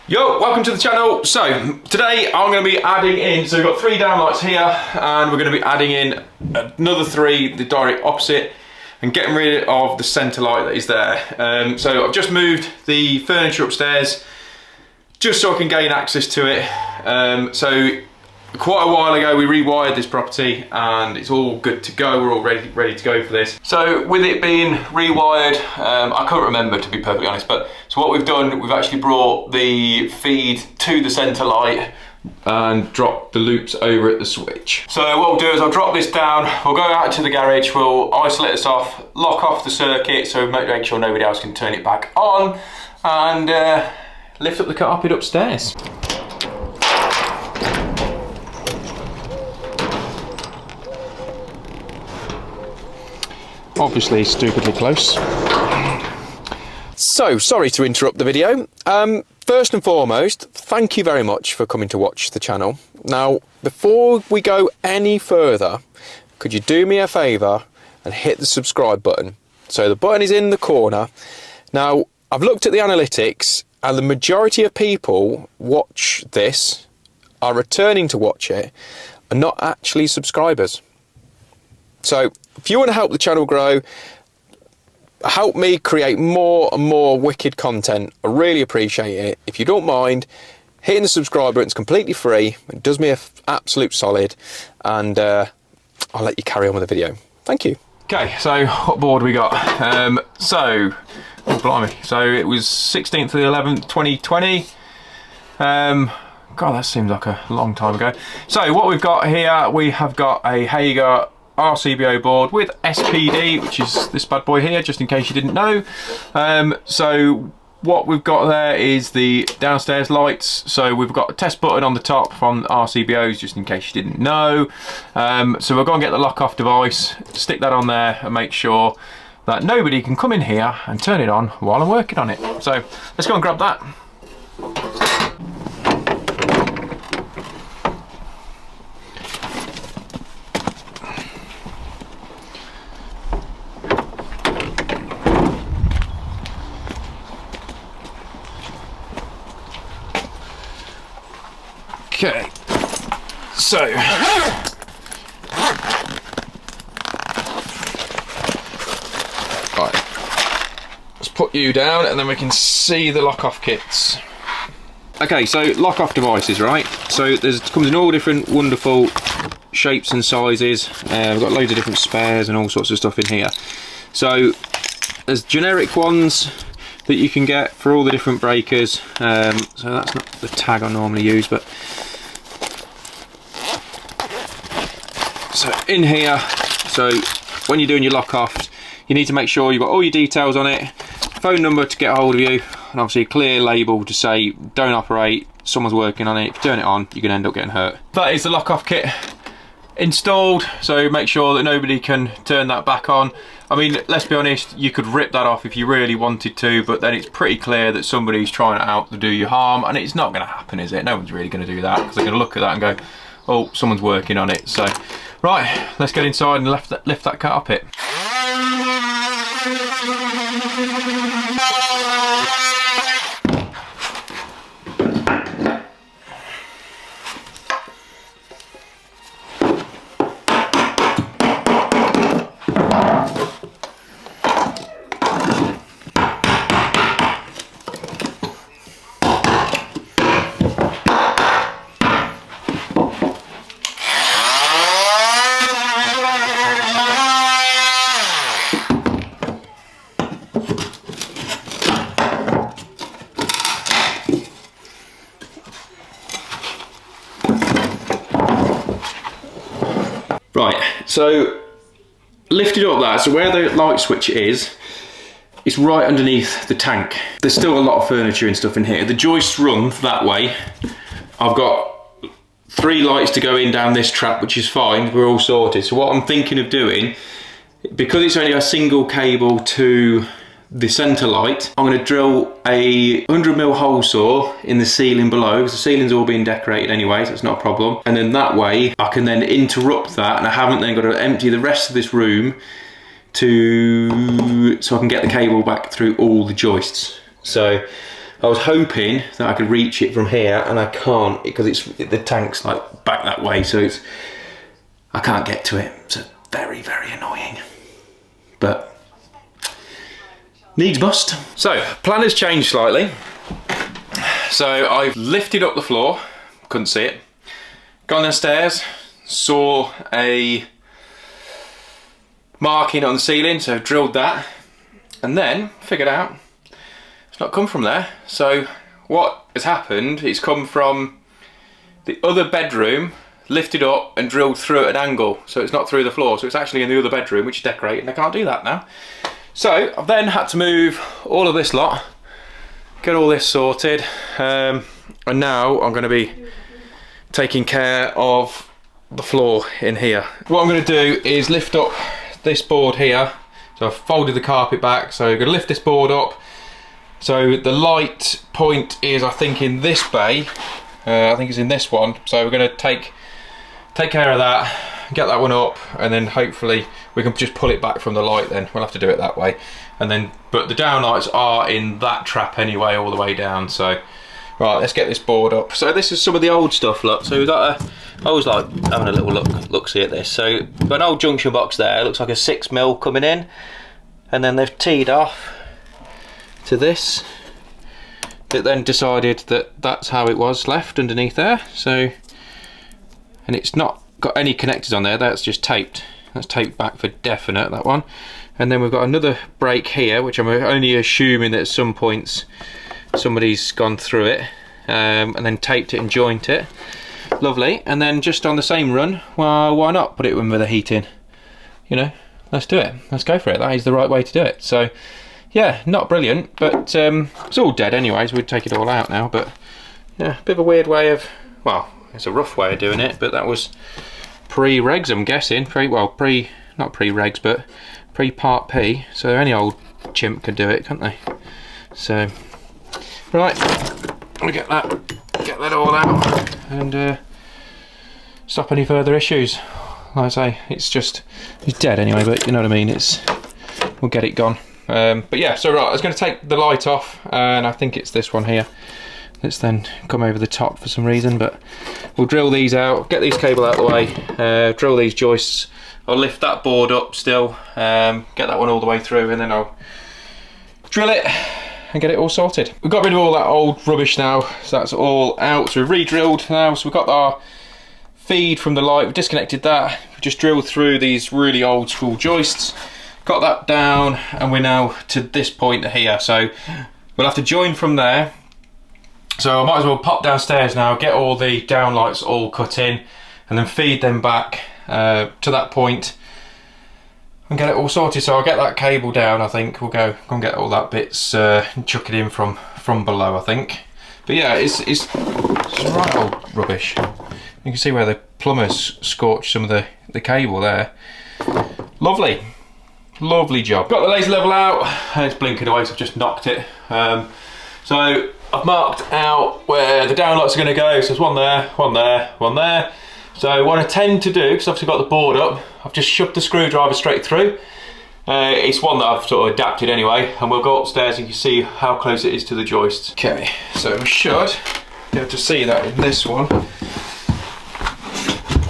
Yo, welcome to the channel. So today I'm going to be adding in, so we've got 3 downlights here and we're going to be adding in another 3, the direct opposite, and getting rid of the centre light that is there. So I've just moved the furniture upstairs just so I can gain access to it. So quite a while ago we rewired this property and it's all good to go. We're all ready to go for this. So with it being rewired, I can't remember, to be perfectly honest, but so what we've done, we've actually brought the feed to the centre light and dropped the loops over at the switch. So what we'll do is I'll drop this down, we'll go out to the garage, we'll isolate this off, lock off the circuit so make sure nobody else can turn it back on, and lift up the carpet upstairs. Obviously stupidly close. So, sorry to interrupt the video. First and foremost, thank you very much for coming to watch the channel. Now, before we go any further, could you do me a favour and hit the subscribe button? So the button is in the corner. Now, I've looked at the analytics and the majority of people watch this, are returning to watch it, are not actually subscribers. So if you want to help the channel grow, help me create more and more wicked content, I really appreciate it. If you don't mind, hitting the subscribe button is completely free. It does me an absolute solid, and I'll let you carry on with the video. Thank you. Okay, so what board we got? Oh blimey, so it was 16th of the 11th, 2020. God, that seems like a long time ago. So what we've got here, we have got a Hager RCBO board with SPD, which is this bad boy here, just in case you didn't know. So what we've got there is the downstairs lights. So we've got a test button on the top from the RCBOs, just in case you didn't know. So we're going to get the lock off device, stick that on there and make sure that nobody can come in here and turn it on while I'm working on it. So let's go and grab that. Okay, so right, let's put you down and then we can see the lock-off kits. Okay, so lock-off devices, right? So it comes in all different wonderful shapes and sizes. We've got loads of different spares and all sorts of stuff in here. So there's generic ones that you can get for all the different breakers. So that's not the tag I normally use, but so in here, so when you're doing your lock off, you need to make sure you've got all your details on it, phone number to get a hold of you, and obviously a clear label to say don't operate, someone's working on it. If you turn it on, you can end up getting hurt. That is the lock off kit installed, so make sure that nobody can turn that back on. I mean, let's be honest, you could rip that off if you really wanted to, but then it's pretty clear that somebody's trying out to do you harm, and it's not going to happen, is it? No one's really going to do that, because they're going to look at that and go, oh, someone's working on it. So right, let's get inside and lift that carpet. Right, so lifted up that, so where the light switch is, it's right underneath the tank. There's still a lot of furniture and stuff in here. The joists run that way. I've got 3 lights to go in down this trap, which is fine, we're all sorted. So what I'm thinking of doing, because it's only a single cable to the centre light, I'm going to drill a 100mm hole saw in the ceiling below, because the ceiling's all been decorated anyway, so it's not a problem. And then that way I can then interrupt that, and I haven't then got to empty the rest of this room so I can get the cable back through all the joists. So I was hoping that I could reach it from here, and I can't because the tank's like back that way, so I can't get to it. So very, very annoying. But needs must. So plan has changed slightly. So I've lifted up the floor, couldn't see it. Gone downstairs, saw a marking on the ceiling, so drilled that, and then figured out it's not come from there. So what has happened, it's come from the other bedroom, lifted up and drilled through at an angle, so it's not through the floor, so it's actually in the other bedroom, which is decorated, and I can't do that now. So I've then had to move all of this lot, get all this sorted, and now I'm going to be taking care of the floor in here. What I'm going to do is lift up this board here. So I've folded the carpet back, so I'm going to lift this board up. So the light point is, I think, in this bay. I think it's in this one. So we're going to take care of that, get that one up, and then hopefully we can just pull it back from the light. Then we'll have to do it that way. And then, but the downlights are in that trap anyway, all the way down. So right, let's get this board up. So this is some of the old stuff, look. So we've got I always like having a little look-see at this. So we've got an old junction box there, it looks like a 6mm coming in, and then they've teed off to this. It then decided that that's how it was left underneath there. So, and it's not got any connectors on there, that's just taped. That's taped back for definite, that one. And then we've got another break here, which I'm only assuming that at some points somebody's gone through it, and then taped it and joined it. Lovely. And then just on the same run, well, why not put it in with the heat in? You know, let's do it. Let's go for it. That is the right way to do it. So yeah, not brilliant, but it's all dead anyways. We'd take it all out now, but yeah, a bit of a weird way of, well, it's a rough way of doing it, but that was pre-regs, I'm guessing. Not pre-regs, but pre-part P. So any old chimp could do it, can't they? So right, we'll get that all out and stop any further issues. Like I say, it's dead anyway, but you know what I mean, we'll get it gone. But yeah, so right, I was going to take the light off, and I think it's this one here that's then come over the top for some reason, but we'll drill these out, get these cable out of the way, drill these joists. I'll lift that board up still, get that one all the way through, and then I'll drill it and get it all sorted. We've got rid of all that old rubbish now, so that's all out. So we've re-drilled now, so we've got our feed from the light, we've disconnected that, we've just drilled through these really old school joists, got that down, and we're now to this point here. So we'll have to join from there. So I might as well pop downstairs now, get all the downlights all cut in, and then feed them back to that point and get it all sorted. So I'll get that cable down, I think. We'll go and get all that bits and chuck it in from below, I think. But yeah, it's right old rubbish. You can see where the plumbers scorched some of the cable there. Lovely. Lovely job. Got the laser level out, and it's blinking away, so I've just knocked it. So I've marked out where the downlights are going to go. So there's one there, one there, one there. So what I tend to do, because I've obviously got the board up, I've just shoved the screwdriver straight through. It's one that I've sort of adapted anyway, and we'll go upstairs and you can see how close it is to the joists. Okay, so we should be able to see that in this one.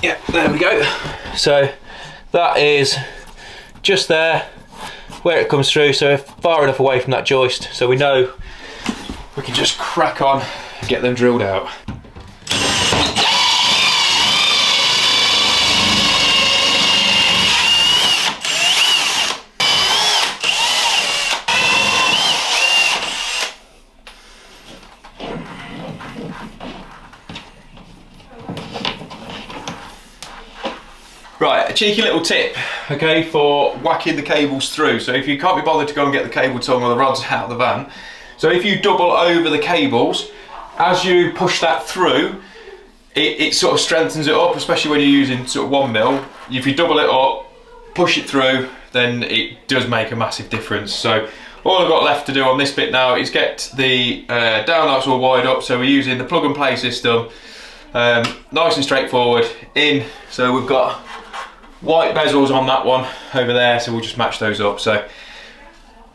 Yeah, there we go. So that is just there where it comes through, so far enough away from that joist so we know we can just crack on and get them drilled out. Right, a cheeky little tip, okay, for whacking the cables through. So if you can't be bothered to go and get the cable tongue or the rods out of the van, so if you double over the cables, as you push that through, it sort of strengthens it up, especially when you're using sort of 1mm. If you double it up, push it through, then it does make a massive difference. So all I've got left to do on this bit now is get the downlights all wired up. So we're using the plug and play system, nice and straightforward in. So we've got white bezels on that one over there, so we'll just match those up. So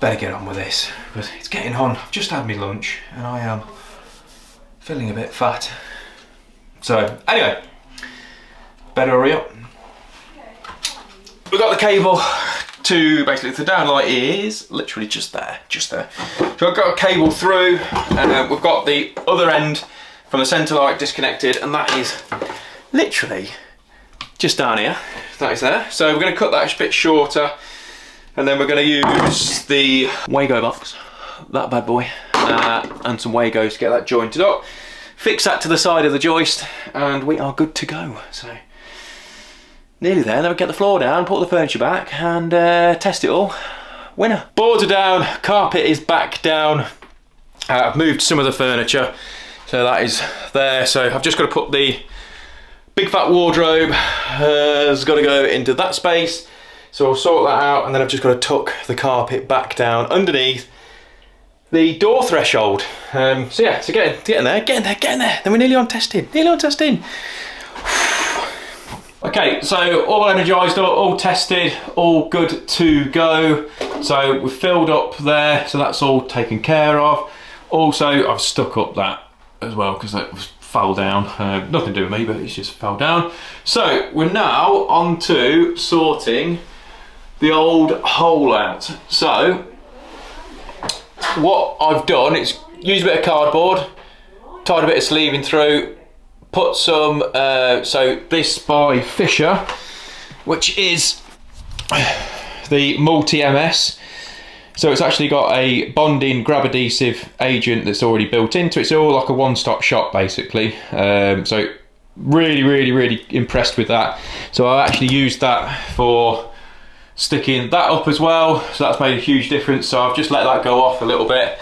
better get on with this, but it's getting on. I've just had my lunch and I am feeling a bit fat. So anyway, better hurry up. We've got the cable to basically, the downlight is literally just there. So I've got a cable through, and we've got the other end from the centre light disconnected, and that is literally just down here. That is there. So we're going to cut that a bit shorter, and then we're going to use the Wago box, that bad boy, and some Wagos to get that jointed up. Fix that to the side of the joist, and we are good to go. So nearly there. Then we get the floor down, put the furniture back, and test it all. Winner. Boards are down, carpet is back down. I've moved some of the furniture, so that is there. So I've just got to put the big fat wardrobe, has got to go into that space. So I'll sort that out, and then I've just got to tuck the carpet back down underneath the door threshold. So yeah, so getting there. Then we're nearly on testing. Okay, so all energised, all tested, all good to go. So we've filled up there, so that's all taken care of. Also, I've stuck up that as well because that fell down. Nothing to do with me, but it's just fell down. So we're now on to sorting the old hole out. So what I've done is use a bit of cardboard, tied a bit of sleeving through, put some, so this by Fisher, which is the multi-MS. So it's actually got a bonding grab adhesive agent that's already built into it. It's all like a one-stop shop basically. So really impressed with that. So I actually used that for sticking that up as well. So that's made a huge difference. So I've just let that go off a little bit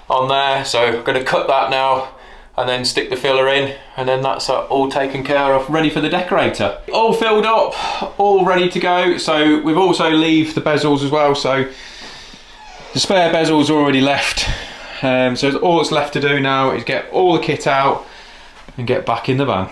on there. So I'm going to cut that now and then stick the filler in, and then that's all taken care of, ready for the decorator. All filled up, all ready to go. So we've also leaved the bezels as well. So the spare bezel's already left. So all that's left to do now is get all the kit out and get back in the van.